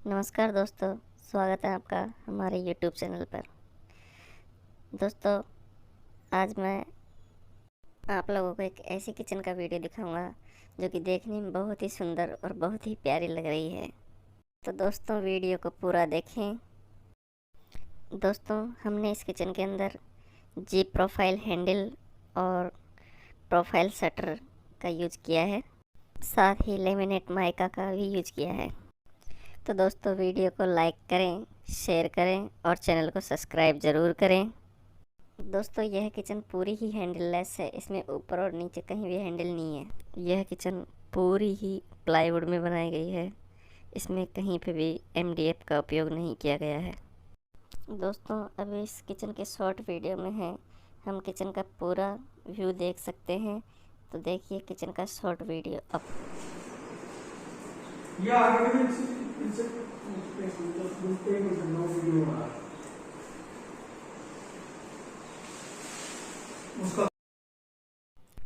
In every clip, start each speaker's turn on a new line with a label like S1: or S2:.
S1: नमस्कार दोस्तों, स्वागत है आपका हमारे YouTube चैनल पर। दोस्तों, आज मैं आप लोगों को एक ऐसी किचन का वीडियो दिखाऊंगा जो कि देखने में बहुत ही सुंदर और बहुत ही प्यारी लग रही है। तो दोस्तों, वीडियो को पूरा देखें। दोस्तों, हमने इस किचन के अंदर जी प्रोफाइल हैंडल और प्रोफाइल शटर का यूज किया है, साथ ही लेमिनेट माइका का भी यूज किया है। तो दोस्तों, वीडियो को लाइक करें, शेयर करें और चैनल को सब्सक्राइब ज़रूर करें। दोस्तों, यह किचन पूरी ही हैंडललेस है। इसमें ऊपर और नीचे कहीं भी हैंडल नहीं है। यह किचन पूरी ही प्लाईवुड में बनाई गई है। इसमें कहीं पे भी MDF का उपयोग नहीं किया गया है। दोस्तों, अभी इस किचन के शॉर्ट वीडियो में है, हम किचन का पूरा व्यू देख सकते हैं। तो देखिए किचन का शॉर्ट वीडियो अब।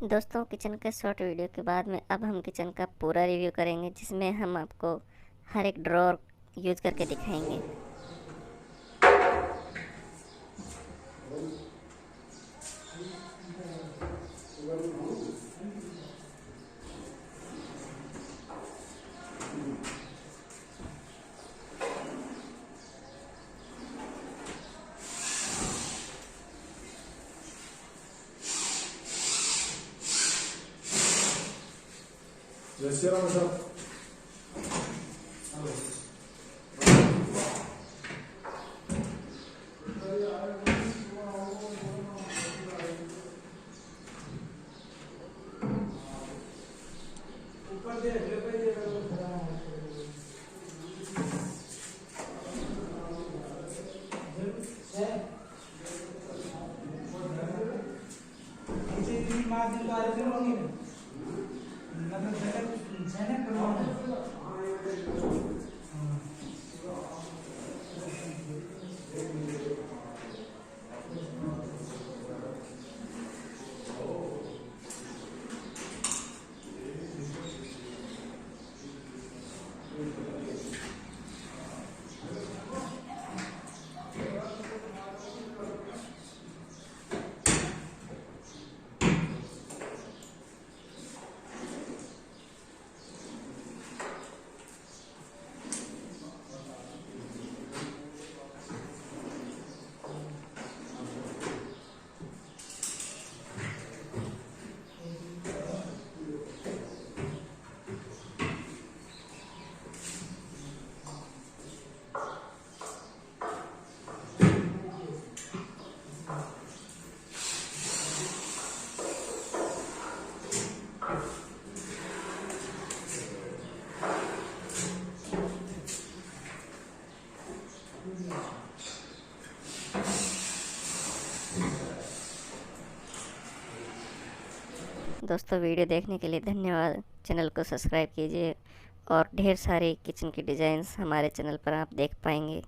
S1: दोस्तों, किचन के शॉर्ट वीडियो के बाद में अब हम किचन का पूरा रिव्यू करेंगे, जिसमें हम आपको हर एक ड्रॉर यूज करके दिखाएंगे। दोस्तों, वीडियो देखने के लिए धन्यवाद। चैनल को सब्सक्राइब कीजिए और ढेर सारी किचन की डिज़ाइंस हमारे चैनल पर आप देख पाएंगे।